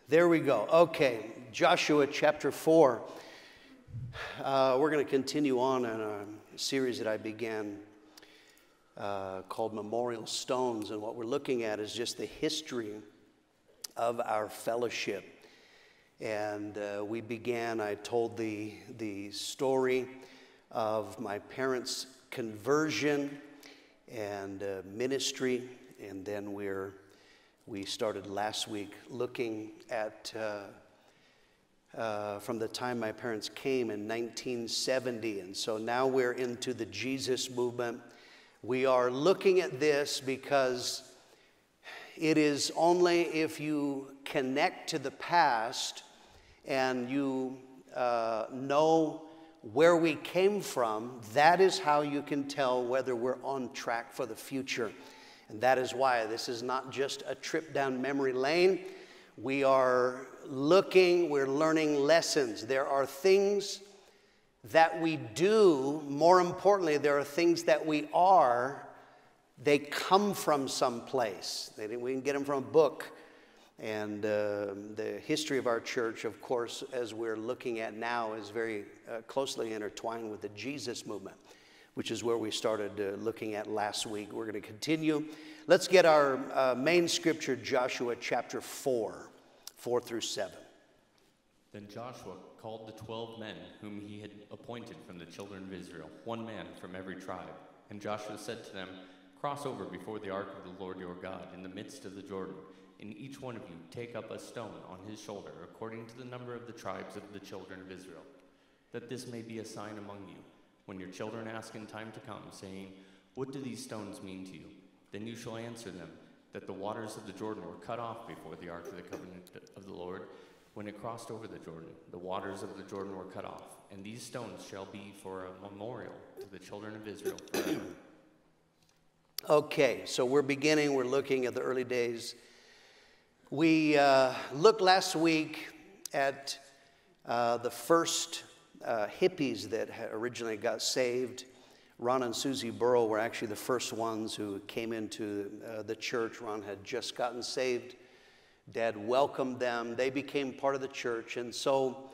There we go. Okay, Joshua chapter 4. We're going to continue on in a series that I began called Memorial Stones. And what we're looking at is just the history of our fellowship. And I told the story of my parents' conversion and ministry. And then we started last week looking at from the time my parents came in 1970. And so now we're into the Jesus movement. We are looking at this because it is only if you connect to the past and you know where we came from, that is how you can tell whether we're on track for the future. And that is why this is not just a trip down memory lane. We are we're learning lessons. There are things that we do. More importantly, there are things that we are. They come from someplace. We can get them from a book. And the history of our church, of course, as we're looking at now, is very closely intertwined with the Jesus movement, which is where we started looking at last week. We're going to continue. Let's get our main scripture, Joshua chapter 4 through 7. Then Joshua called the 12 men whom he had appointed from the children of Israel, one man from every tribe. And Joshua said to them, "Cross over before the ark of the Lord your God in the midst of the Jordan, and each one of you take up a stone on his shoulder according to the number of the tribes of the children of Israel, that this may be a sign among you. When your children ask in time to come, saying, 'What do these stones mean to you?' Then you shall answer them, that the waters of the Jordan were cut off before the ark of the covenant of the Lord. When it crossed over the Jordan, the waters of the Jordan were cut off, and these stones shall be for a memorial to the children of Israel forever." Okay, so we're looking at the early days. We looked last week at the first hippies that originally got saved. Ron and Susie Burrow were actually the first ones who came into the church. Ron had just gotten saved. Dad welcomed them. They became part of the church. And so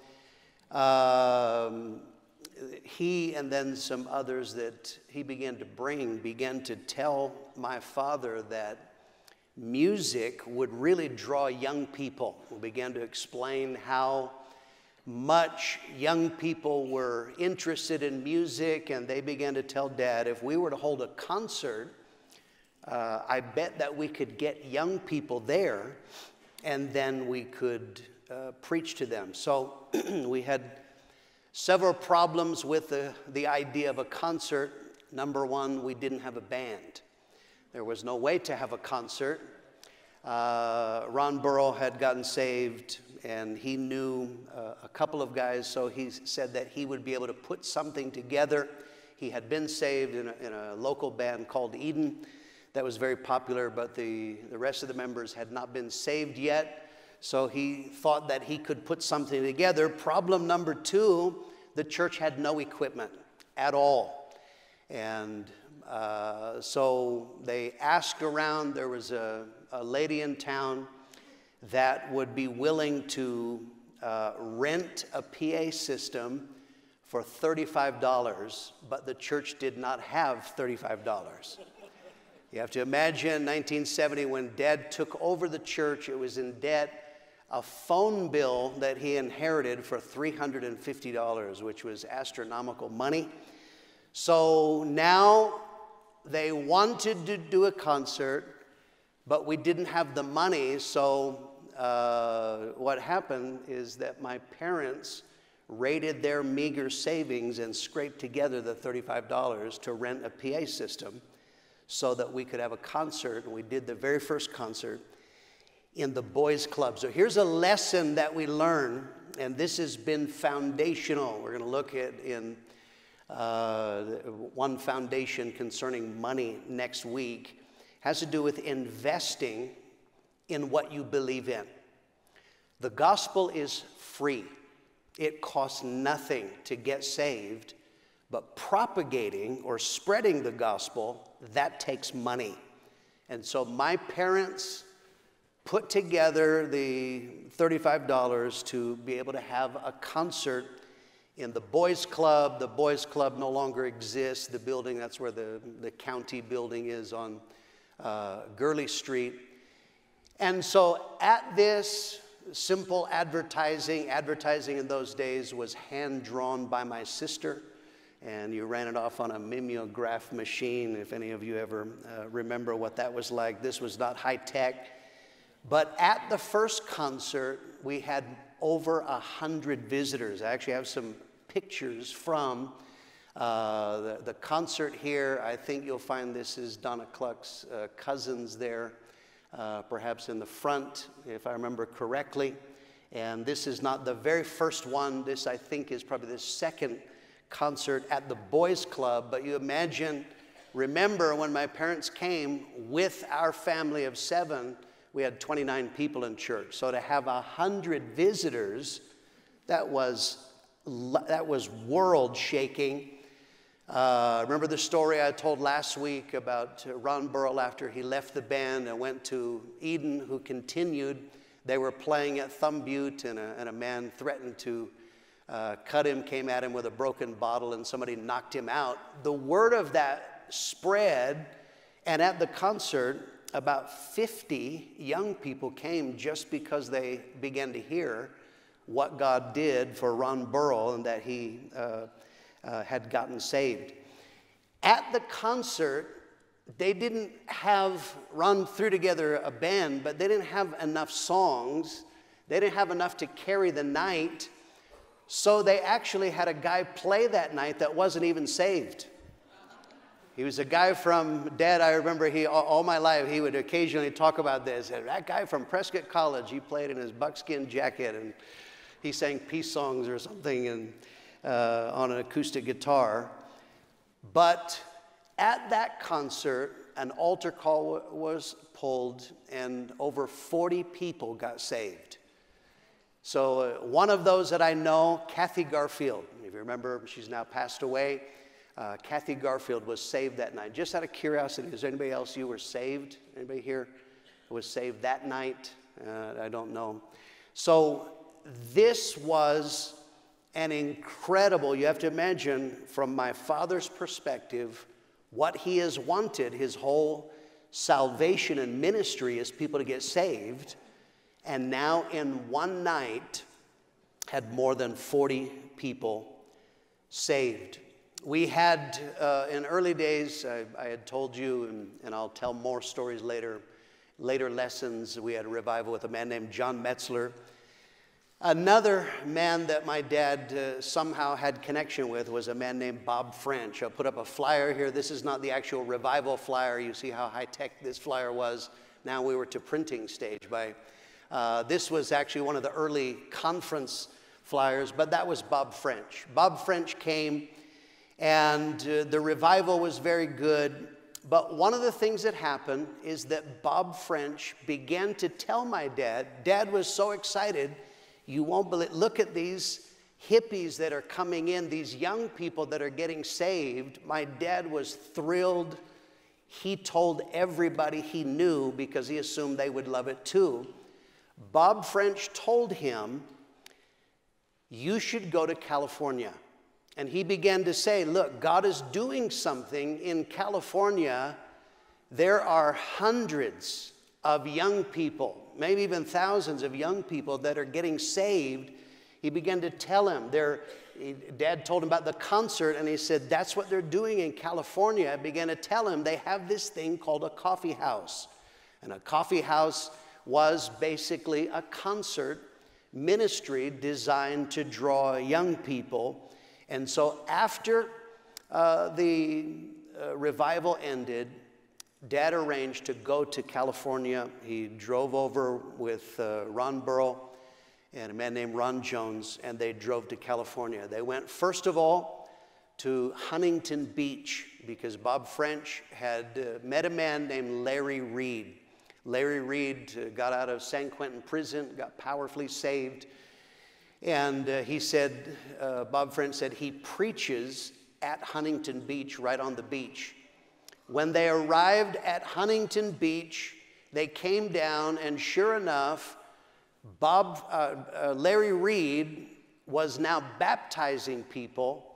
he and then some others that he began to tell my father that music would really draw young people. We began to explain how much young people were interested in music, and they began to tell Dad, if we were to hold a concert, I bet that we could get young people there, and then we could preach to them. So we had several problems with the idea of a concert. Number one, we didn't have a band. There was no way to have a concert. Ron Burrow had gotten saved, and he knew a couple of guys, so he said that he would be able to put something together. He had been saved in a local band called Eden that was very popular, but the rest of the members had not been saved yet, so he thought that he could put something together. Problem number two, the church had no equipment at all. And so they asked around. There was a lady in town that would be willing to rent a PA system for $35, but the church did not have $35. You have to imagine 1970 when Dad took over the church, it was in debt. A phone bill that he inherited for $350, which was astronomical money. So now they wanted to do a concert, but we didn't have the money. So what happened is that my parents raided their meager savings and scraped together the $35 to rent a PA system so that we could have a concert. And we did the very first concert in the boys' club. So here's a lesson that we learn, and this has been foundational. We're going to look at in one foundation concerning money next week. Has to do with investing in what you believe in. The gospel is free. It costs nothing to get saved, but propagating or spreading the gospel, that takes money. And so my parents put together the $35 to be able to have a concert in the Boys Club. The Boys Club no longer exists. The building, that's where the county building is on Gurley Street. And so at this simple advertising in those days was hand-drawn by my sister, and you ran it off on a mimeograph machine, if any of you ever remember what that was like. This was not high-tech. But at the first concert, we had over 100 visitors. I actually have some pictures from the concert here. I think you'll find this is Donna Cluck's cousins there, perhaps in the front, if I remember correctly. And this is not the very first one. This, I think, is probably the second concert at the Boys Club. But you remember when my parents came with our family of 7, we had 29 people in church. So to have 100 visitors, that was world-shaking. Remember the story I told last week about Ron Burrell after he left the band and went to Eden, who continued. They were playing at Thumb Butte, and a man threatened to cut him, came at him with a broken bottle, and somebody knocked him out. The word of that spread, and at the concert, about 50 young people came just because they began to hear what God did for Ron Burrell and that he had gotten saved. At the concert, they didn't have, Ron threw together a band, but they didn't have enough songs. They didn't have enough to carry the night. So they actually had a guy play that night that wasn't even saved. He was a guy from, Dad, I remember all my life, he would occasionally talk about this. That guy from Prescott College, he played in his buckskin jacket and he sang peace songs or something and, on an acoustic guitar. But at that concert, an altar call was pulled and over 40 people got saved. So one of those that I know, Kathy Garfield, if you remember, she's now passed away. Kathy Garfield was saved that night. Just out of curiosity, is there anybody else you were saved? Anybody here was saved that night? I don't know. So this was an incredible, you have to imagine from my father's perspective, what he has wanted his whole salvation and ministry is people to get saved. And now in one night had more than 40 people saved. We had, in early days, I had told you, and I'll tell more stories later lessons, we had a revival with a man named John Metzler. Another man that my dad somehow had connection with was a man named Bob French. I'll put up a flyer here. This is not the actual revival flyer. You see how high-tech this flyer was. Now we were to printing stage. This was actually one of the early conference flyers, but that was Bob French. Bob French came, and the revival was very good. But one of the things that happened is that Bob French began to tell my dad, Dad was so excited, you won't believe, look at these hippies that are coming in, these young people that are getting saved. My dad was thrilled. He told everybody he knew because he assumed they would love it too. Bob French told him, you should go to California. And he began to say, look, God is doing something in California. There are hundreds of young people, maybe even thousands of young people that are getting saved. He began to tell him, Dad told him about the concert, and he said, that's what they're doing in California. I began to tell him they have this thing called a coffee house. And a coffee house was basically a concert ministry designed to draw young people. And so after the revival ended, Dad arranged to go to California. He drove over with Ron Burrell and a man named Ron Jones, and they drove to California. They went, first of all, to Huntington Beach because Bob French had met a man named Larry Reed. Larry Reed got out of San Quentin prison, got powerfully saved. And he said, Bob French said, he preaches at Huntington Beach, right on the beach. When they arrived at Huntington Beach, they came down, and sure enough, Larry Reed was now baptizing people.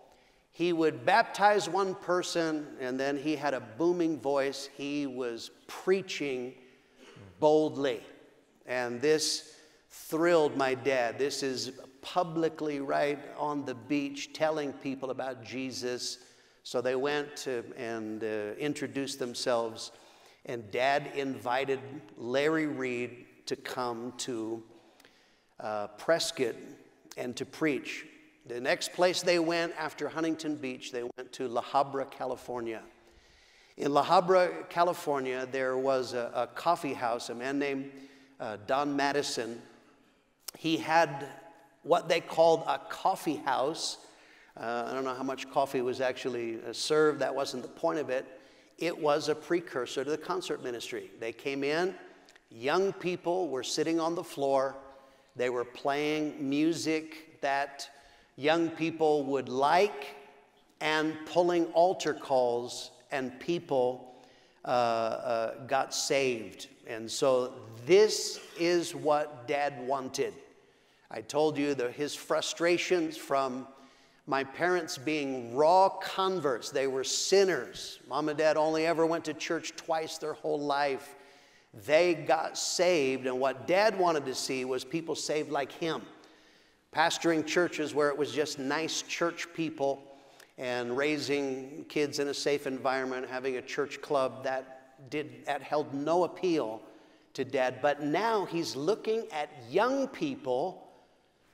He would baptize one person, and then he had a booming voice. He was preaching boldly, and this thrilled my dad. This is publicly right on the beach telling people about Jesus. So they went and introduced themselves, and Dad invited Larry Reed to come to Prescott and to preach. The next place they went after Huntington Beach, they went to La Habra, California. In La Habra, California, there was a coffee house, a man named Don Madison. He had what they called a coffee house. I don't know how much coffee was actually served. That wasn't the point of it. It was a precursor to the concert ministry. They came in, young people were sitting on the floor. They were playing music that young people would like and pulling altar calls, and people got saved. And so this is what Dad wanted. I told you that his frustrations from my parents being raw converts. They were sinners. Mom and Dad only ever went to church twice their whole life. They got saved, and what Dad wanted to see was people saved like him. Pastoring churches where it was just nice church people and raising kids in a safe environment, having a church club, that held no appeal to Dad. But now he's looking at young people,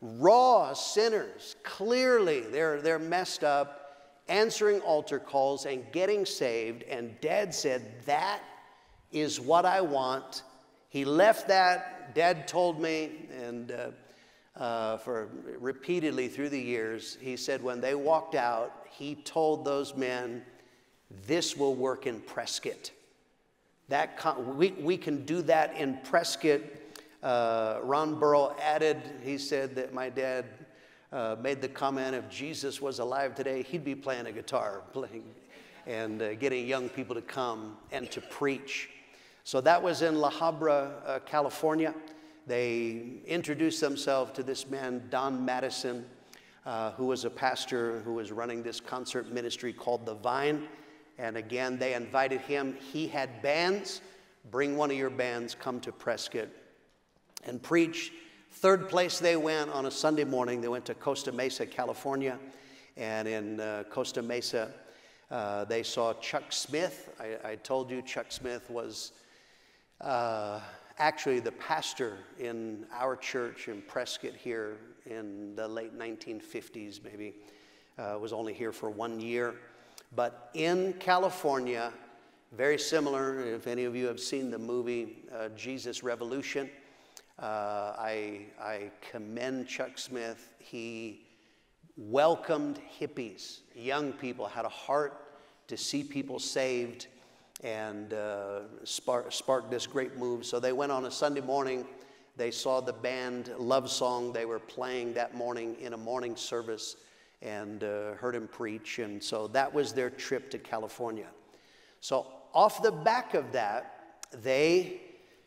raw sinners. Clearly they're messed up, answering altar calls and getting saved. And Dad said, that is what I want. He left that. Dad told me, and for repeatedly through the years, he said when they walked out, he told those men, this will work in Prescott. We can do that in Prescott. Ron Burrow added, he said that my dad made the comment, if Jesus was alive today, he'd be playing a guitar, and getting young people to come and to preach. So that was in La Habra, California. They introduced themselves to this man, Don Madison, who was a pastor who was running this concert ministry called The Vine. And again, they invited him. He had bands. Bring one of your bands, come to Prescott and preach. Third place they went on a Sunday morning, they went to Costa Mesa, California. And in Costa Mesa, they saw Chuck Smith. I told you Chuck Smith was actually the pastor in our church in Prescott here in the late 1950s, maybe. Was only here for 1 year. But in California, very similar, if any of you have seen the movie Jesus Revolution, I commend Chuck Smith. He welcomed hippies, young people, had a heart to see people saved, and sparked this great move. So they went on a Sunday morning. They saw the band Love Song. They were playing that morning in a morning service, and heard him preach. And so that was their trip to California. So off the back of that, they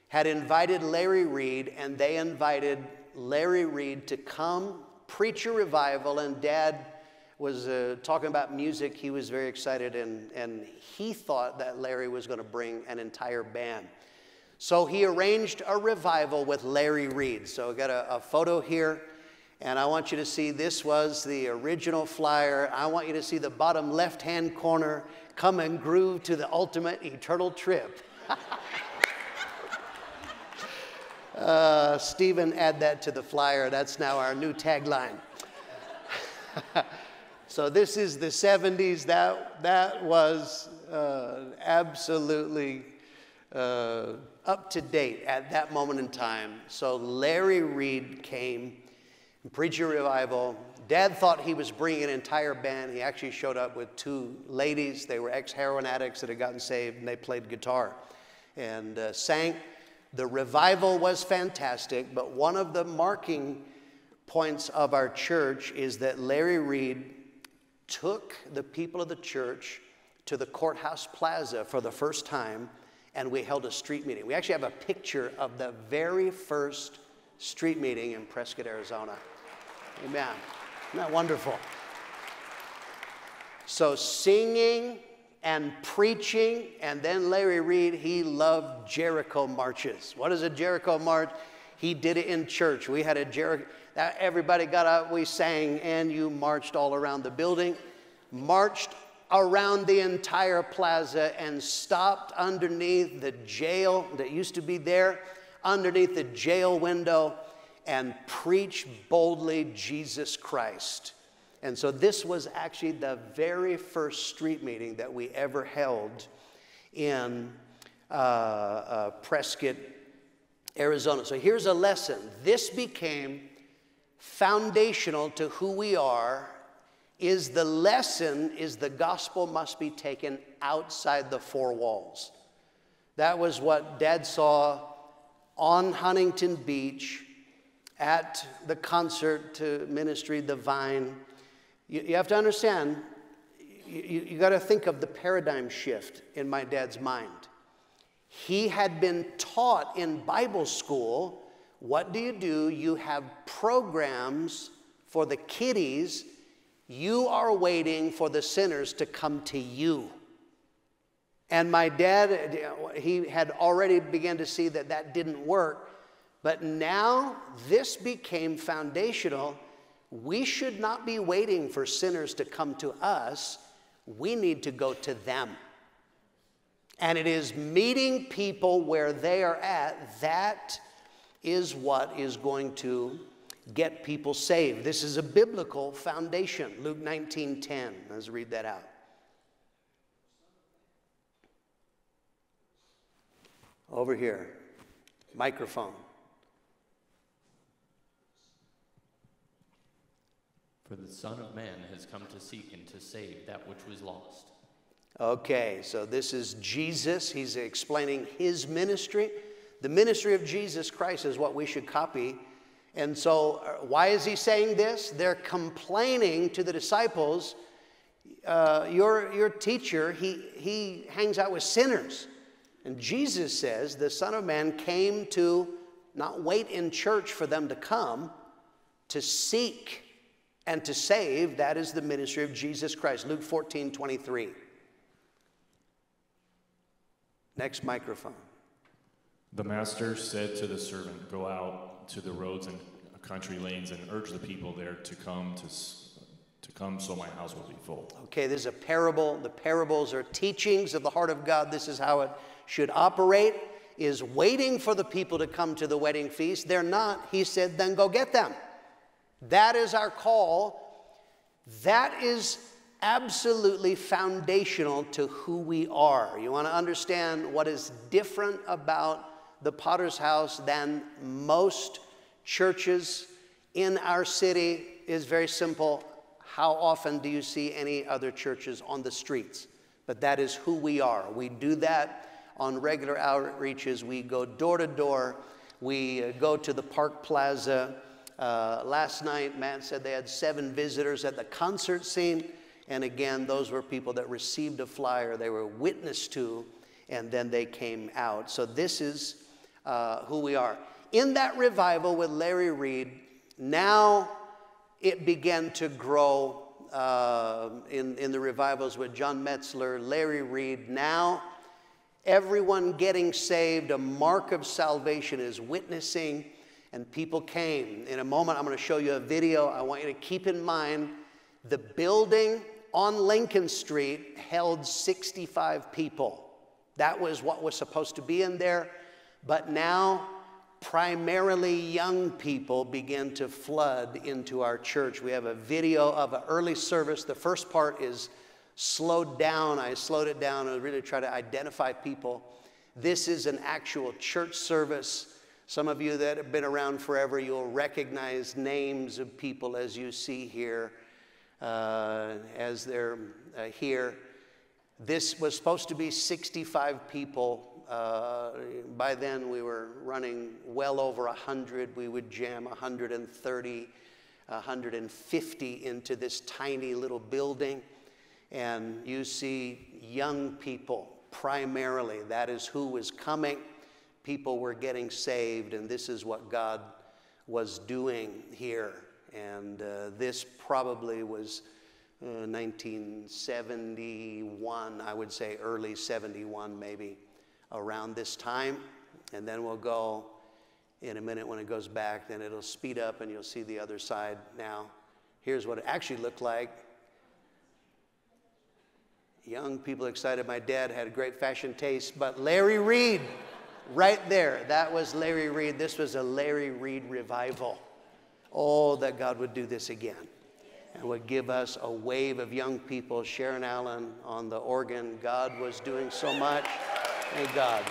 had invited Larry Reed, and they invited Larry Reed to come preach a revival. And Dad was talking about music. He was very excited, and he thought that Larry was going to bring an entire band. So he arranged a revival with Larry Reed. So I got a photo here, and I want you to see, this was the original flyer. I want you to see the bottom left-hand corner, come and groove to the ultimate eternal trip. Stephen, add that to the flyer. That's now our new tagline. So this is the 70s. That was absolutely up to date at that moment in time. So Larry Reed came and preached a revival. Dad thought he was bringing an entire band. He actually showed up with 2 ladies. They were ex-heroin addicts that had gotten saved, and they played guitar and sang. The revival was fantastic, but one of the marking points of our church is that Larry Reed took the people of the church to the Courthouse Plaza for the first time and we held a street meeting. We actually have a picture of the very first street meeting in Prescott, Arizona. Amen. Isn't that wonderful? So singing and preaching, and then Larry Reed, he loved Jericho marches. What is a Jericho march? He did it in church. We had a Jericho, everybody got up, we sang, and you marched all around the building, marched around the entire plaza, and stopped underneath the jail that used to be there, underneath the jail window, and preached boldly Jesus Christ. And so this was actually the very first street meeting that we ever held in Prescott, Arizona. So here's a lesson. This became foundational to who we are. The lesson is the gospel must be taken outside the four walls. That was what Dad saw on Huntington Beach at the concert to ministry, The Vine. You have to understand, you got to think of the paradigm shift in my dad's mind. He had been taught in Bible school, what do? You have programs for the kiddies. You are waiting for the sinners to come to you. And my dad, he had already begun to see that that didn't work. But now this became foundational. We should not be waiting for sinners to come to us. We need to go to them. And it is meeting people where they are at. That is what is going to get people saved. This is a biblical foundation. Luke 19:10. Let's read that out. Over here. Microphone. For the Son of Man has come to seek and to save that which was lost. Okay, so this is Jesus. He's explaining his ministry. The ministry of Jesus Christ is what we should copy. And so why is he saying this? They're complaining to the disciples, your teacher, he hangs out with sinners. And Jesus says the Son of Man came to not wait in church for them to come, to seek and to save. That is the ministry of Jesus Christ. Luke 14:23. Next microphone. The master said to the servant, "Go out to the roads and country lanes and urge the people there to come so my house will be full." Okay, this is a parable. The parables are teachings of the heart of God. This is how it should operate, is waiting for the people to come to the wedding feast. They're not. He said, then go get them. That is our call. That is absolutely foundational to who we are. You want to understand what is different about the Potter's House than most churches in our city is very simple. How often do you see any other churches on the streets? But that is who we are. We do that on regular outreaches. We go door to door. We go to the Park Plaza. Last night, Matt said they had 7 visitors at the concert scene. And again, those were people that received a flyer, they were witnessed to, and then they came out. So this is who we are. In that revival with Larry Reed, now it began to grow in the revivals with John Metzler, Larry Reed. Now everyone getting saved, a mark of salvation is witnessing, and people came. In a moment, I'm going to show you a video. I want you to keep in mind the building on Lincoln Street held 65 people. That was what was supposed to be in there. But now, primarily young people begin to flood into our church. We have a video of an early service. The first part is slowed down. I slowed it down and really try to identify people. This is an actual church service. Some of you that have been around forever, you'll recognize names of people as you see here. As they're here. This was supposed to be 65 people. By then we were running well over 100. We would jam 130, 150 into this tiny little building. And you see young people, primarily. That is who was coming. People were getting saved, and this is what God was doing here. And this probably was 1971, I would say early 71 maybe, around this time. And then we'll go in a minute when it goes back, then it'll speed up and you'll see the other side now. Here's what it actually looked like. Young people excited. My dad had great fashion taste, but Larry Reed, right there, that was Larry Reed. This was a Larry Reed revival. Oh, that God would do this again and would give us a wave of young people. Sharon Allen on the organ. God was doing so much. Thank God.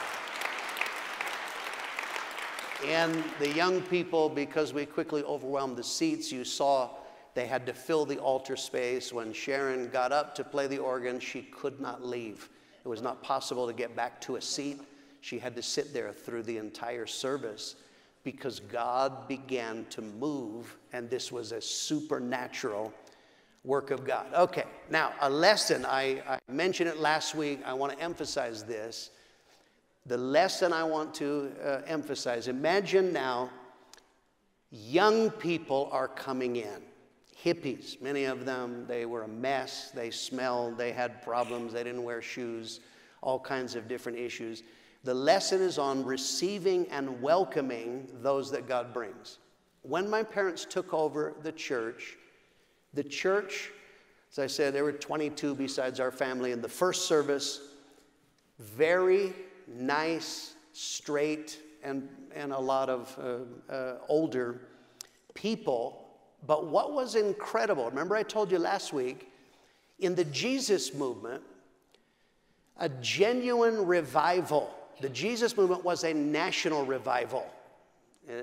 And the young people, because we quickly overwhelmed the seats, you saw they had to fill the altar space. When Sharon got up to play the organ, she could not leave. It was not possible to get back to a seat. She had to sit there through the entire service because God began to move, and this was a supernatural work of God. Okay, now a lesson. I mentioned it last week. I want to emphasize this. The lesson I want to emphasize. Imagine now young people are coming in. Hippies, many of them, they were a mess. They smelled. They had problems. They didn't wear shoes. All kinds of different issues. The lesson is on receiving and welcoming those that God brings. When my parents took over the church, as I said, there were 22 besides our family in the first service. Very nice, straight, and a lot of older people. But what was incredible, remember I told you last week, in the Jesus movement, a genuine revival. The Jesus movement was a national revival.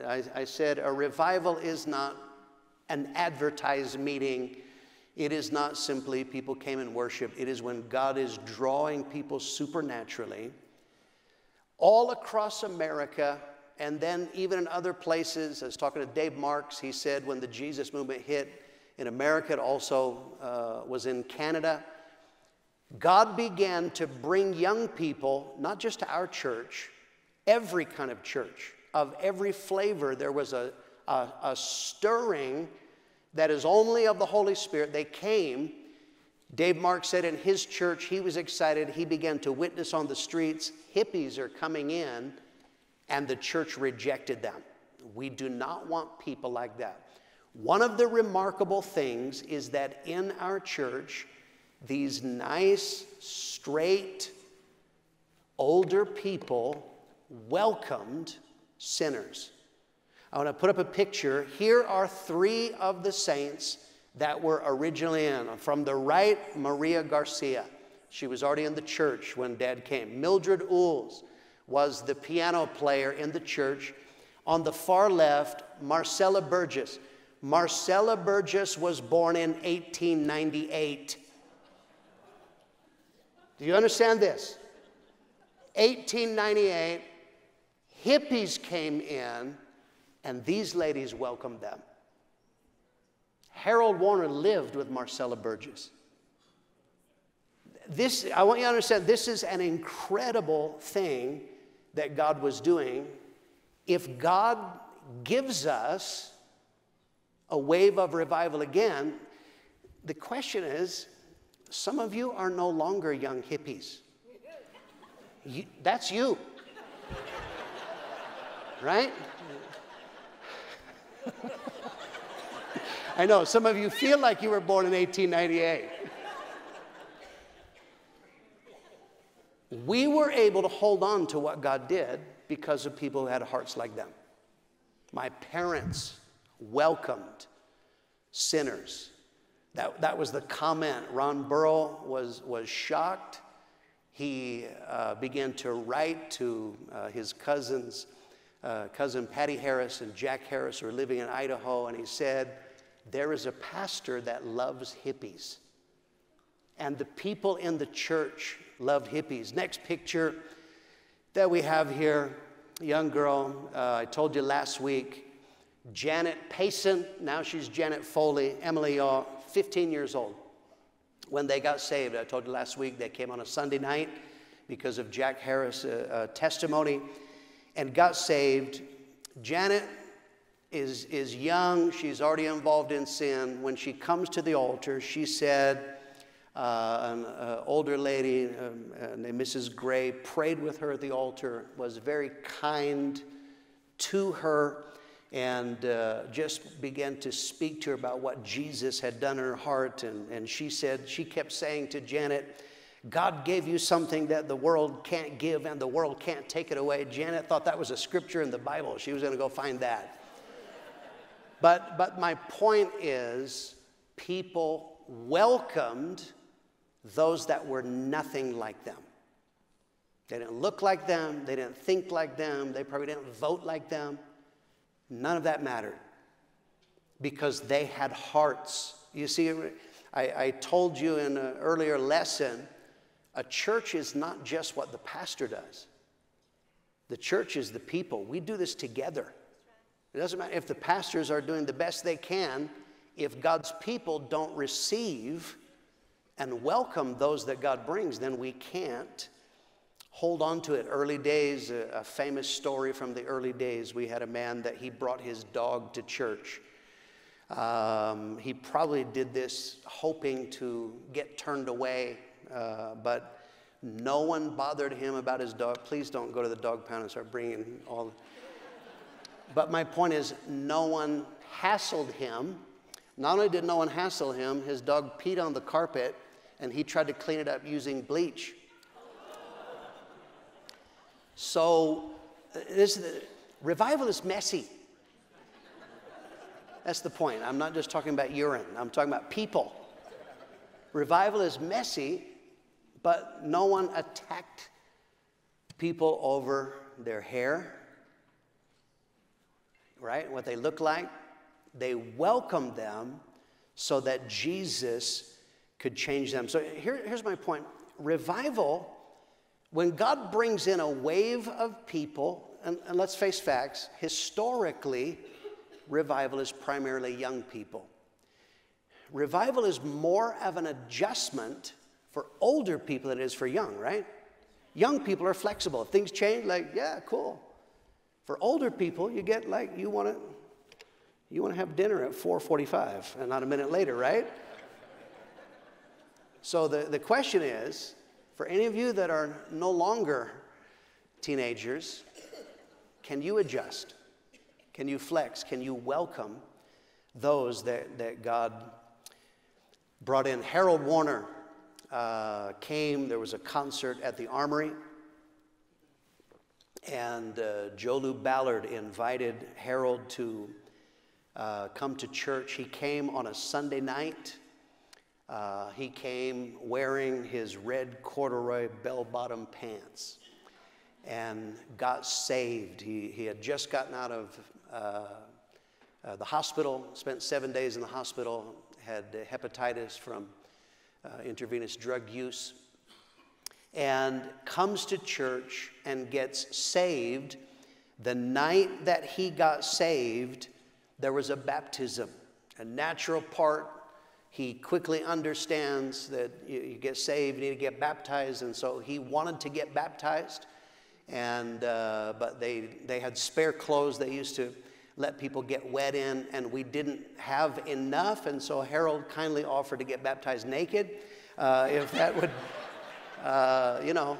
I said a revival is not an advertised meeting. It is not simply people came and worshiped. It is when God is drawing people supernaturally all across America, and then even in other places. I was talking to Dave Marks. He said when the Jesus movement hit in America, it also was in Canada. God began to bring young people, not just to our church, every kind of church, of every flavor. There was a stirring that is only of the Holy Spirit. They came. Dave Marks said in his church, he was excited. He began to witness on the streets. Hippies are coming in, and the church rejected them. We do not want people like that. One of the remarkable things is that in our church, these nice, straight, older people welcomed sinners. I want to put up a picture. Here are 3 of the saints that were originally in. From the right, Maria Garcia. She was already in the church when Dad came. Mildred Ools was the piano player in the church. On the far left, Marcella Burgess. Marcella Burgess was born in 1898. Do you understand this? 1898, hippies came in, and these ladies welcomed them. Harold Warner lived with Marcella Burgess. I want you to understand, this is an incredible thing that God was doing. If God gives us a wave of revival again, the question is, some of you are no longer young hippies. That's you. Right? I know, some of you feel like you were born in 1898. We were able to hold on to what God did because of people who had hearts like them. My parents welcomed sinners. That was the comment. Ron Burrow was shocked. He began to write to his cousins, cousin Patty Harris and Jack Harris, who were living in Idaho, and he said, there is a pastor that loves hippies. And the people in the church loved hippies. Next picture that we have here, a young girl, I told you last week, Janet Payson, now she's Janet Foley, Emily Yaw, 15 years old. When they got saved, I told you last week, they came on a Sunday night because of Jack Harris' testimony, and got saved. Janet is young. She's already involved in sin. When she comes to the altar, she said, an older lady named Mrs. Gray prayed with her at the altar, was very kind to her, and just began to speak to her about what Jesus had done in her heart. And she said, she kept saying to Janet, God gave you something that the world can't give and the world can't take it away. Janet thought that was a scripture in the Bible. She was going to go find that. But my point is, people welcomed those that were nothing like them. They didn't look like them. They didn't think like them. They probably didn't vote like them. None of that mattered because they had hearts. You see, I told you in an earlier lesson, a church is not just what the pastor does. The church is the people. We do this together. It doesn't matter if the pastors are doing the best they can. If God's people don't receive and welcome those that God brings, then we can't hold on to it. Early days, a famous story from the early days, we had a man that he brought his dog to church. He probably did this hoping to get turned away, but no one bothered him about his dog. Please don't go to the dog pound and start bringing all. But my point is, no one hassled him. Not only did no one hassle him, his dog peed on the carpet, and he tried to clean it up using bleach. So, revival is messy. That's the point. I'm not just talking about urine. I'm talking about people. Revival is messy, but no one attacked people over their hair, right? What they look like. They welcomed them so that Jesus could change them. So here's my point. Revival, when God brings in a wave of people, and let's face facts, historically, revival is primarily young people. Revival is more of an adjustment for older people than it is for young, right? Young people are flexible. If things change, like, yeah, cool. For older people, you get like, you want to have dinner at 4:45 and not a minute later, right? So the question is, for any of you that are no longer teenagers, can you adjust? Can you flex? Can you welcome those that God brought in? Harold Warner came. There was a concert at the Armory. And Joe Lou Ballard invited Harold to come to church. He came on a Sunday night. He came wearing his red corduroy bell-bottom pants and got saved. He had just gotten out of the hospital, spent 7 days in the hospital, had hepatitis from intravenous drug use, and comes to church and gets saved. The night that he got saved, there was a baptism, a natural part. He quickly understands that you get saved, you need to get baptized, and so he wanted to get baptized. And but they had spare clothes they used to let people get wet in, and we didn't have enough, and so Harold kindly offered to get baptized naked, if that would. You know,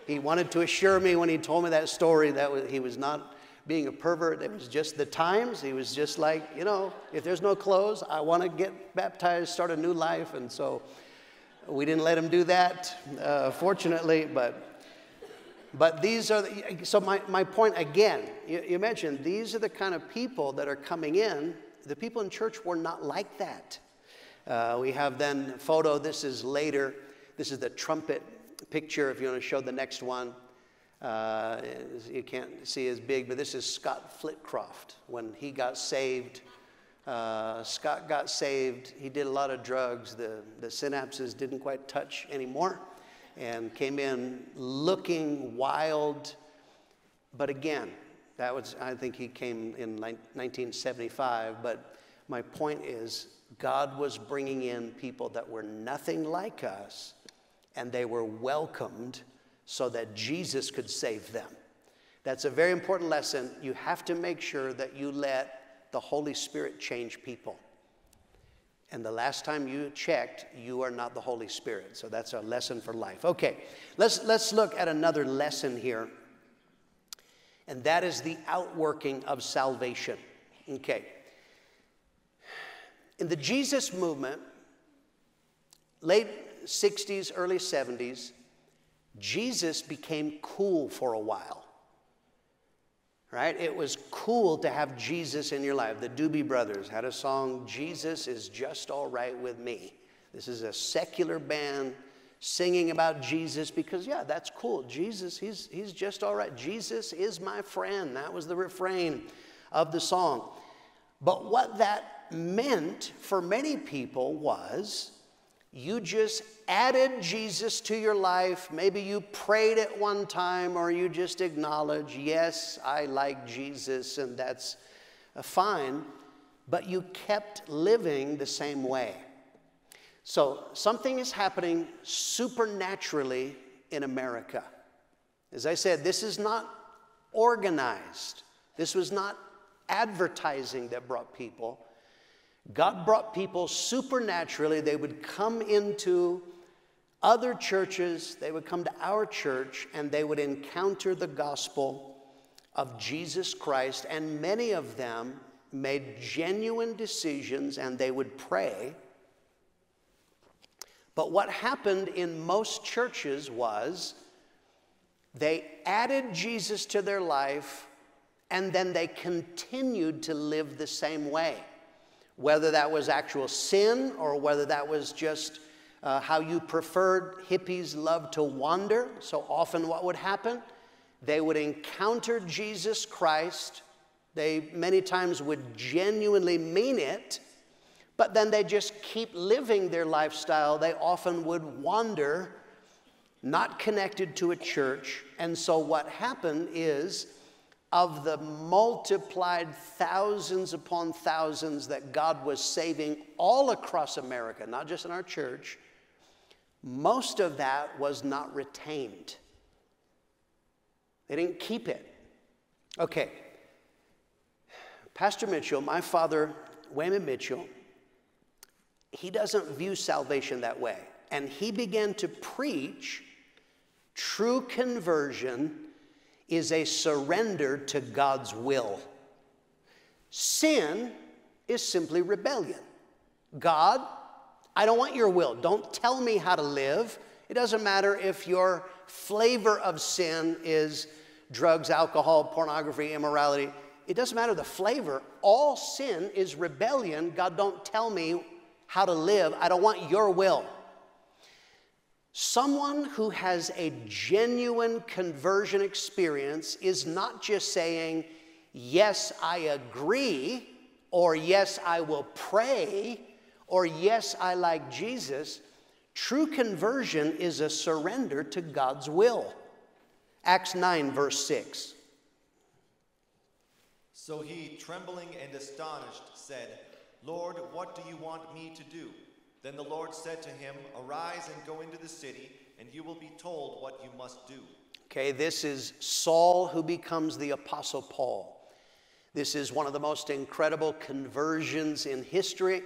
he wanted to assure me when he told me that story that he was not being a pervert. It was just the times. He was just like, you know, if there's no clothes, I want to get baptized, start a new life. And so we didn't let him do that, fortunately. But these are, so my point again, you mentioned these are the kind of people that are coming in. The people in church were not like that. We have then photo, this is later. This is the trumpet picture, if you want to show the next one. You can't see as big, but this is Scott Flitcroft. When he got saved, Scott got saved. He did a lot of drugs. The synapses didn't quite touch anymore and came in looking wild. But again, that was, I think he came in 1975. But my point is, God was bringing in people that were nothing like us, and they were welcomed so that Jesus could save them. That's a very important lesson. You have to make sure that you let the Holy Spirit change people. And the last time you checked, you are not the Holy Spirit. So that's a lesson for life. Okay, let's look at another lesson here. And that is the outworking of salvation. Okay. In the Jesus movement, late 60s, early 70s, Jesus became cool for a while. Right? It was cool to have Jesus in your life. The Doobie Brothers had a song, Jesus is Just All Right With Me. This is a secular band singing about Jesus because, yeah, that's cool. Jesus, he's just all right. Jesus is my friend. That was the refrain of the song. But what that meant for many people was you just added Jesus to your life. Maybe you prayed at one time, or you just acknowledge, yes, I like Jesus, and that's fine. But you kept living the same way. So something is happening supernaturally in America. As I said, this is not organized. This was not advertising that brought people. God brought people supernaturally. They would come into other churches, they would come to our church, and they would encounter the gospel of Jesus Christ, and many of them made genuine decisions, and they would pray. But what happened in most churches was they added Jesus to their life, and then they continued to live the same way. Whether that was actual sin or whether that was just how you preferred. Hippies love to wander. So often what would happen? They would encounter Jesus Christ. They many times would genuinely mean it, but then they just keep living their lifestyle. They often would wander, not connected to a church. And so what happened is, of the multiplied thousands upon thousands that God was saving all across America, not just in our church, most of that was not retained. They didn't keep it. Okay. Pastor Mitchell, my father, Wayman Mitchell, he doesn't view salvation that way. And he began to preach true conversion is a surrender to God's will. Sin is simply rebellion. God, I don't want your will. Don't tell me how to live. It doesn't matter if your flavor of sin is drugs, alcohol, pornography, immorality. It doesn't matter the flavor. All sin is rebellion. God, don't tell me how to live. I don't want your will. Someone who has a genuine conversion experience is not just saying, yes, I agree, or yes, I will pray, or yes, I like Jesus. True conversion is a surrender to God's will. Acts 9, verse 6. So he, trembling and astonished, said, Lord, what do you want me to do? Then the Lord said to him, arise and go into the city, and you will be told what you must do. Okay, this is Saul who becomes the Apostle Paul. This is one of the most incredible conversions in history.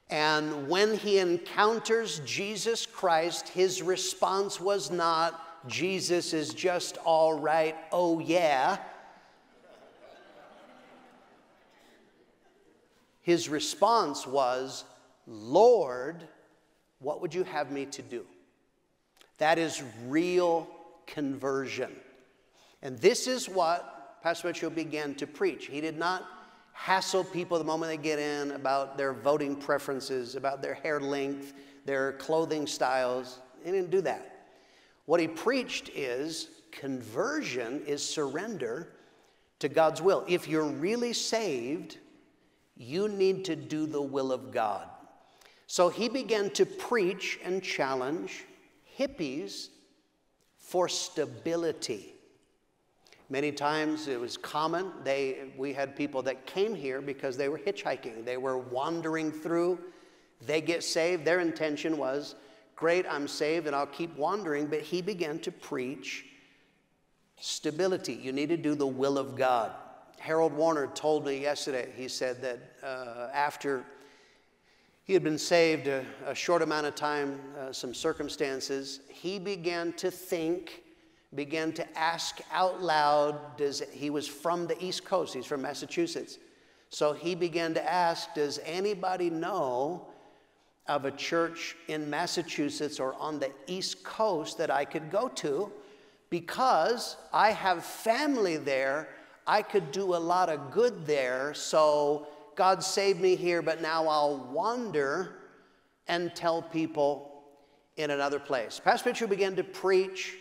And when he encounters Jesus Christ, his response was not, Jesus is just all right, oh yeah. His response was, Lord, what would you have me to do? That is real conversion. And this is what Pastor Mitchell began to preach. He did not hassle people the moment they get in about their voting preferences, about their hair length, their clothing styles. He didn't do that. What he preached is conversion is surrender to God's will. If you're really saved, you need to do the will of God. So he began to preach and challenge hippies for stability. Many times it was common. We had people that came here because they were hitchhiking. They were wandering through. They get saved. Their intention was, great, I'm saved and I'll keep wandering. But he began to preach stability. You need to do the will of God. Harold Warner told me yesterday, he said that after he had been saved a short amount of time, some circumstances, he began to think, began to ask out loud. He was from the East Coast, he's from Massachusetts. So he began to ask, does anybody know of a church in Massachusetts or on the East Coast that I could go to? Because I have family there, I could do a lot of good there, so God saved me here, but now I'll wander and tell people in another place. Pastor Mitchell began to preach,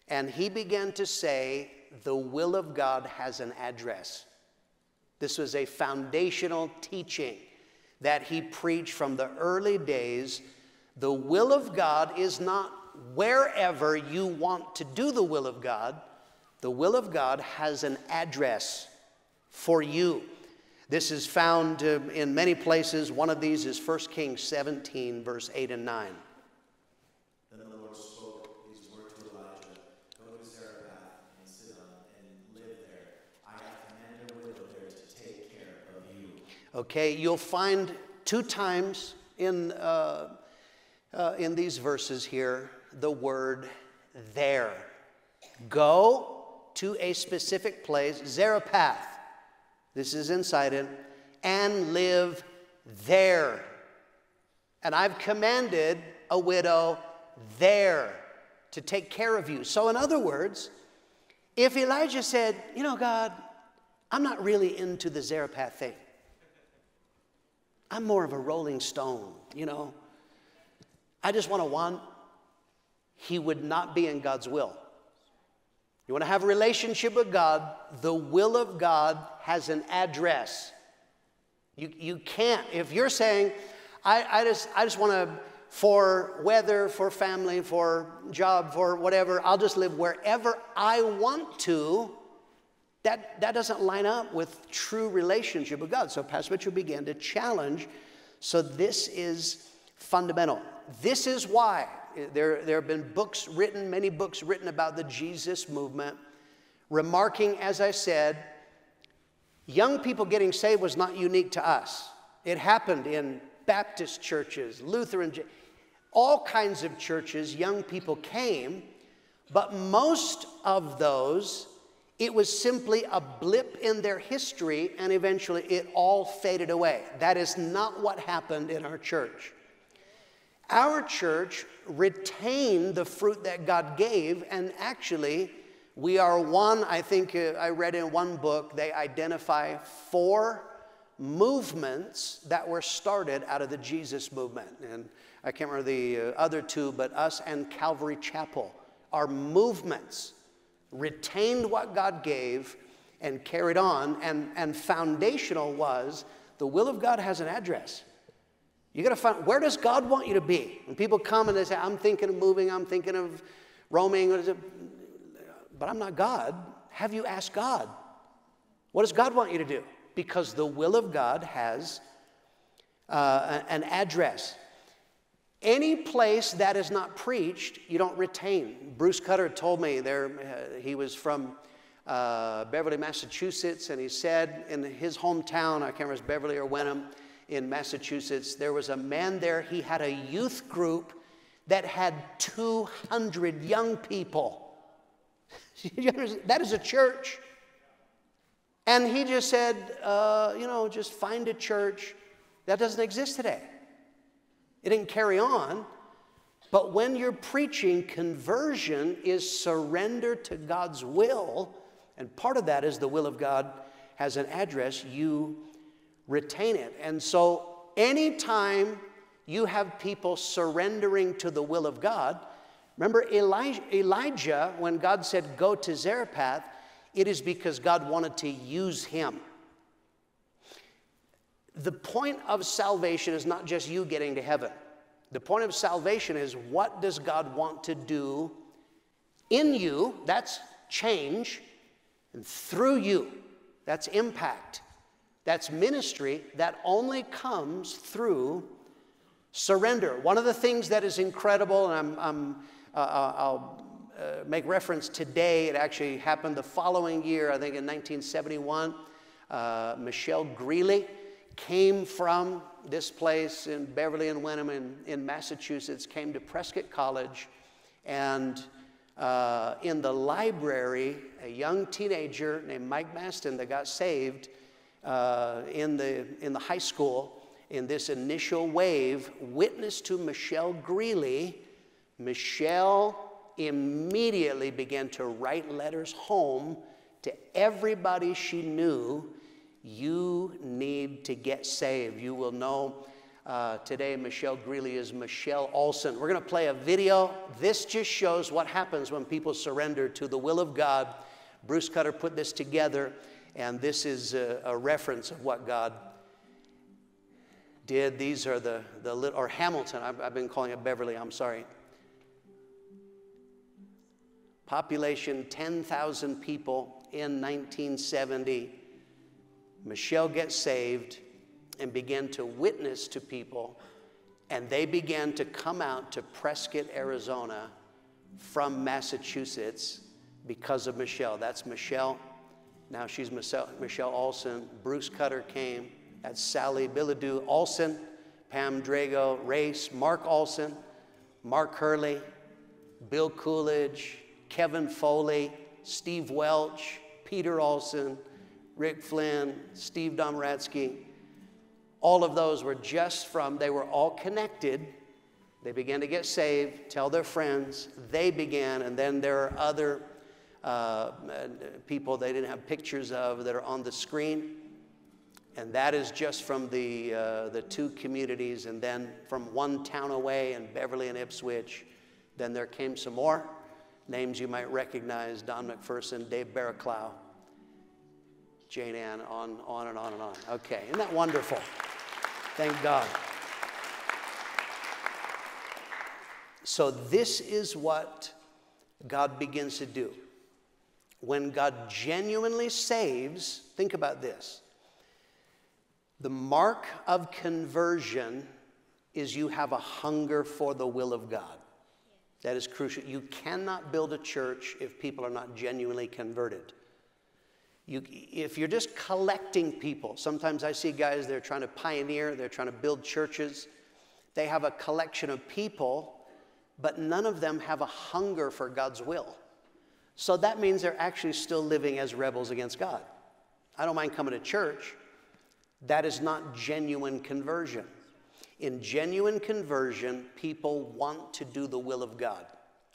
and he began to say, the will of God has an address. This was a foundational teaching that he preached from the early days. The will of God is not wherever you want to do the will of God. The will of God has an address for you. This is found in many places. One of these is 1 Kings 17, verse 8 and 9. Then the Lord spoke these words to Elijah, go to Zarephath and Sidon and live there. I have commanded a widow there to take care of you. Okay, you'll find 2 times in these verses here the word there. Go to a specific place, Zarephath. This is in Sidon, and live there. And I've commanded a widow there to take care of you. So in other words, if Elijah said, you know, God, I'm not really into the Zarephath thing. I'm more of a rolling stone, you know. I just want, he would not be in God's will. You want to have a relationship with God, the will of God has an address. You can't, if you're saying, I just want to, for weather, for family, for job, for whatever, I'll just live wherever I want to, that doesn't line up with true relationship with God. So Pastor Mitchell began to challenge. So this is fundamental. This is why there have been books written, many books written about the Jesus movement, remarking, as I said, young people getting saved was not unique to us. It happened in Baptist churches, Lutheran, all kinds of churches, young people came, but most of those, it was simply a blip in their history, and eventually it all faded away. That is not what happened in our church. Our church retained the fruit that God gave, and actually, we are one, I think I read in one book, they identify 4 movements that were started out of the Jesus movement. And I can't remember the other 2, but us and Calvary Chapel are movements, retained what God gave and carried on, and foundational was the will of God has an address. You got to find, where does God want you to be? When people come and they say, I'm thinking of moving, I'm thinking of roaming, but I'm not God. Have you asked God? What does God want you to do? Because the will of God has an address. Any place that is not preached, you don't retain. Bruce Cutter told me he was from Beverly, Massachusetts, and he said in his hometown, I can't remember if it's Beverly or Wenham, in Massachusetts, there was a man there, he had a youth group that had 200 young people. That is a church. And he just said, just find a church. That doesn't exist today. It didn't carry on. But when you're preaching, conversion is surrender to God's will. And part of that is the will of God has an address. You retain it. And so anytime you have people surrendering to the will of God, remember Elijah, when God said, go to Zarephath, it is because God wanted to use him. The point of salvation is not just you getting to heaven. The point of salvation is, what does God want to do in you? That's change. And through you, that's impact. That's ministry that only comes through Surrender. One of the things that is incredible, and I'll make reference today, it actually happened the following year, I think in 1971. Michelle Greeley came from this place in Beverly and Wenham in Massachusetts, came to Prescott College, and in the library, a young teenager named Mike Maston that got saved in the high school in this initial wave witnessed to Michelle Greeley. Michelle immediately began to write letters home to everybody she knew. You need to get saved. You will know today Michelle Greeley is Michelle Olson. We're going to play a video. This just shows what happens when people surrender to the will of God. Bruce Cutter put this together, and this is a reference of what God did. These are or Hamilton. I've been calling it Beverly. I'm sorry. Population 10,000 people in 1970. Michelle gets saved and began to witness to people, and they began to come out to Prescott, Arizona from Massachusetts because of Michelle. That's Michelle. Now she's Michelle Olson. Bruce Cutter came. That's Sally Bilodeau Olson, Pam Drago, Race, Mark Olson, Mark Hurley, Bill Coolidge, Kevin Foley, Steve Welch, Peter Olson, Rick Flynn, Steve Domratsky. All of those were they were all connected. They began to get saved, tell their friends. They began, and then there are other people they didn't have pictures of that are on the screen. And that is just from the two communities, and then from one town away in Beverly and Ipswich. Then there came some more names you might recognize: Don McPherson, Dave Barraclough, Jane Ann, on and on and on. Okay, isn't that wonderful? Thank God. So this is what God begins to do. When God genuinely saves, think about this. The mark of conversion is you have a hunger for the will of God. That is crucial. You cannot build a church if people are not genuinely converted. If you're just collecting people, sometimes I see guys, they're trying to pioneer, they're trying to build churches. They have a collection of people, but none of them have a hunger for God's will. So that means they're actually still living as rebels against God. I don't mind coming to church. That is not genuine conversion. In genuine conversion, people want to do the will of God.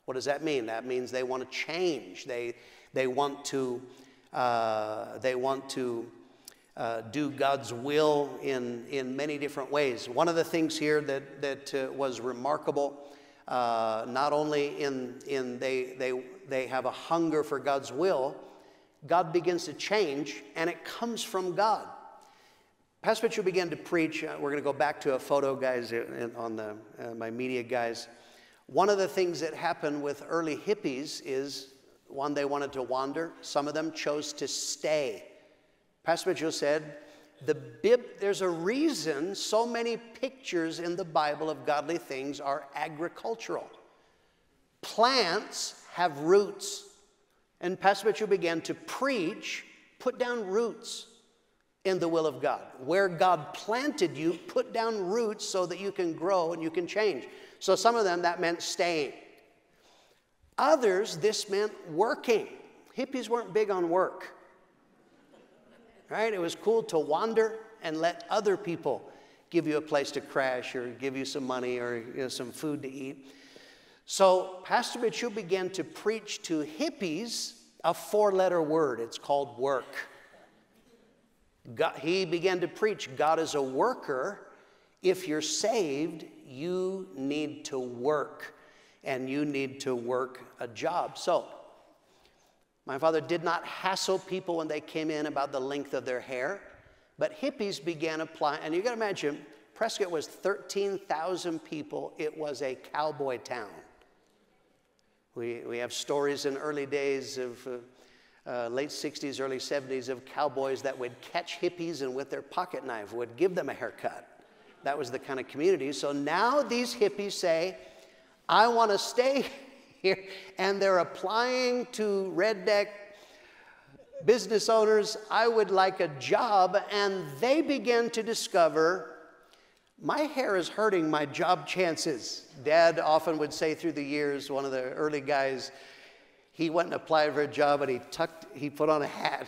What does that mean? That means they want to change. They want to do God's will in many different ways. One of the things here that was remarkable, not only in they have a hunger for God's will, God begins to change, and it comes from God. Pastor Mitchell began to preach. We're going to go back to a photo, guys, on my media guys. One of the things that happened with early hippies is, one, they wanted to wander. Some of them chose to stay. Pastor Mitchell said, there's a reason so many pictures in the Bible of godly things are agricultural. Plants have roots. And Pastor Mitchell began to preach, put down roots in the will of God. Where God planted you, put down roots so that you can grow and you can change. So some of them, that meant staying. Others, this meant working. Hippies weren't big on work. Right? It was cool to wander and let other people give you a place to crash or give you some money or some food to eat. So Pastor Mitchell began to preach to hippies a 4-letter word. It's called work. He began to preach, God is a worker. If you're saved, you need to work, and you need to work a job. So, my father did not hassle people when they came in about the length of their hair, but hippies began applying, and you got to imagine, Prescott was 13,000 people. It was a cowboy town. We have stories in early days of late 60s, early 70s of cowboys that would catch hippies and with their pocket knife would give them a haircut. That was the kind of community. So now these hippies say, I want to stay here. And they're applying to redneck business owners, I would like a job. And they begin to discover, my hair is hurting my job chances. Dad often would say through the years, one of the early guys, he went and applied for a job and he put on a hat,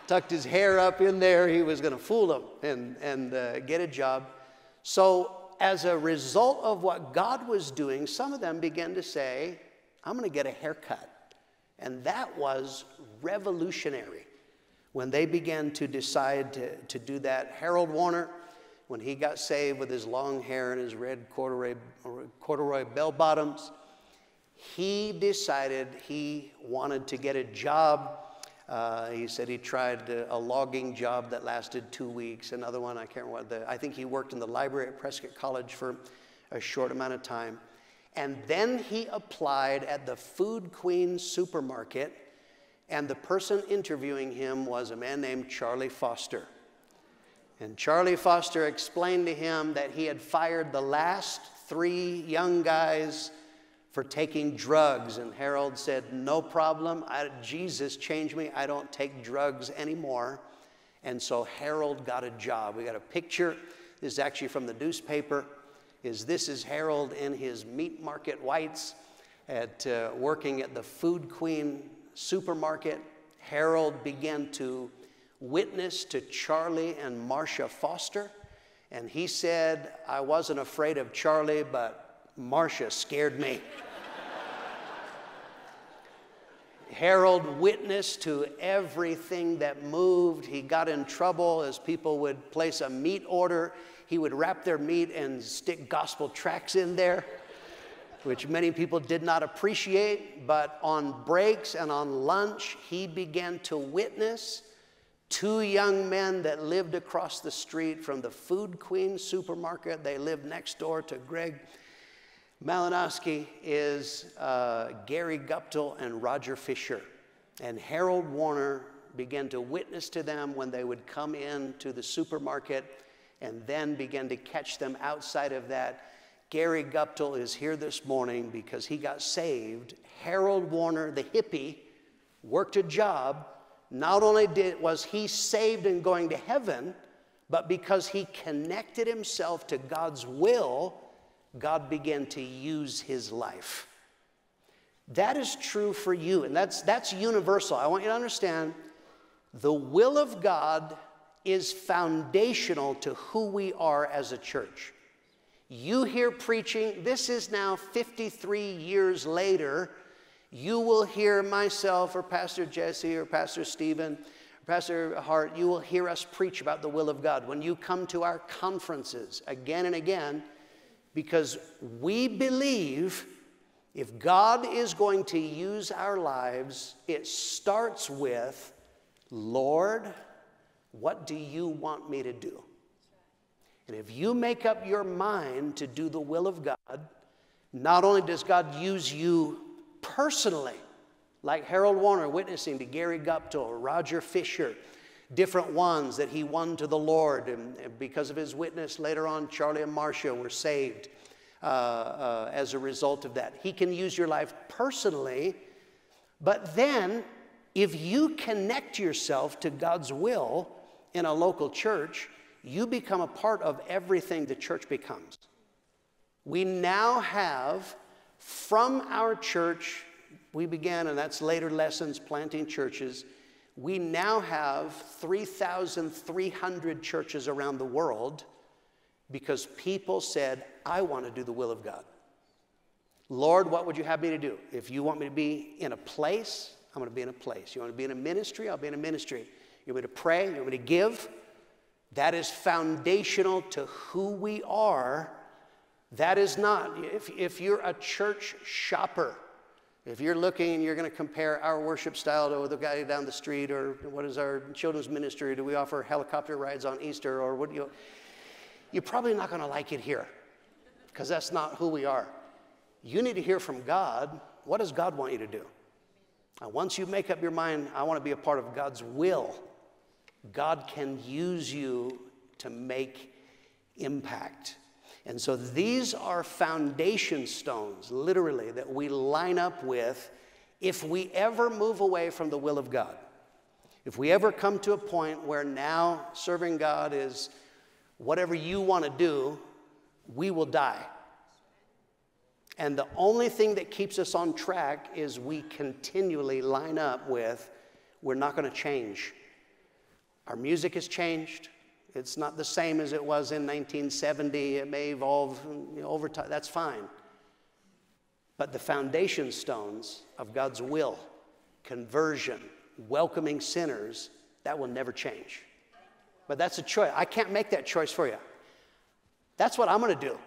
tucked his hair up in there. He was going to fool them and get a job. So as a result of what God was doing, some of them began to say, I'm going to get a haircut. And that was revolutionary when they began to decide to do that. Harold Warner, when he got saved with his long hair and his red corduroy bell bottoms, he decided he wanted to get a job. He said he tried a logging job that lasted 2 weeks. Another one, I can't remember I think he worked in the library at Prescott College for a short amount of time. And then he applied at the Food Queen supermarket, and the person interviewing him was a man named Charlie Foster. And Charlie Foster explained to him that he had fired the last 3 young guys for taking drugs. And Harold said, no problem. Jesus changed me. I don't take drugs anymore. And so Harold got a job. We got a picture. This is actually from the newspaper. This is Harold in his meat market whites working at the Food Queen supermarket. Harold began to witness to Charlie and Marcia Foster. And he said, I wasn't afraid of Charlie, but Marcia scared me. Harold witnessed to everything that moved. He got in trouble as people would place a meat order. He would wrap their meat and stick gospel tracts in there, which many people did not appreciate. But on breaks and on lunch, he began to witness 2 young men that lived across the street from the Food Queen supermarket. They lived next door to Greg Malinowski, is Gary Guptill and Roger Fisher. And Harold Warner began to witness to them when they would come in to the supermarket, and then began to catch them outside of that. Gary Guptill is here this morning because he got saved. Harold Warner, the hippie, worked a job. Not only was he saved and going to heaven, but because he connected himself to God's will, God began to use his life. That is true for you, and that's universal. I want you to understand, the will of God is foundational to who we are as a church. You hear preaching, this is now 53 years later, you will hear myself or Pastor Jesse or Pastor Stephen, or Pastor Hart, you will hear us preach about the will of God. When you come to our conferences again and again, because we believe if God is going to use our lives, it starts with, Lord, what do you want me to do? And if you make up your mind to do the will of God, not only does God use you personally, like Harold Warner witnessing to Gary Guptill, Roger Fisher, different ones that he won to the Lord, and because of his witness later on, Charlie and Marcia were saved as a result of that. He can use your life personally, but then if you connect yourself to God's will in a local church, you become a part of everything the church becomes. We now have, from our church, we began, and that's later lessons, planting churches, we now have 3,300 churches around the world because people said, I want to do the will of God. Lord, what would you have me to do? If you want me to be in a place, I'm going to be in a place. You want to be in a ministry? I'll be in a ministry. You want me to pray? You want me to give? That is foundational to who we are. That is not, if you're a church shopper, if you're looking and you're going to compare our worship style to the guy down the street, or what is our children's ministry, do we offer helicopter rides on Easter, or what, you're probably not going to like it here, because that's not who we are. You need to hear from God. What does God want you to do? Now, once you make up your mind, I want to be a part of God's will, God can use you to make impact. And so these are foundation stones, literally, that we line up with if we ever move away from the will of God. If we ever come to a point where now serving God is whatever you want to do, we will die. And the only thing that keeps us on track is we continually line up with, we're not going to change. Our music has changed. It's not the same as it was in 1970. It may evolve over time. That's fine. But the foundation stones of God's will, conversion, welcoming sinners, that will never change. But that's a choice. I can't make that choice for you. That's what I'm going to do. Amen.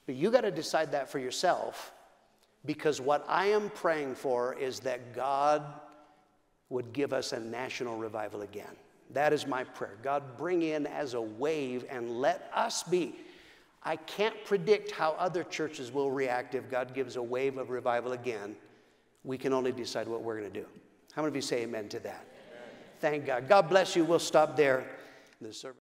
But you got to decide that for yourself, because what I am praying for is that God would give us a national revival again. That is my prayer. God, bring in as a wave and let us be. I can't predict how other churches will react if God gives a wave of revival again. We can only decide what we're going to do. How many of you say amen to that? Amen. Thank God. God bless you. We'll stop there. The service.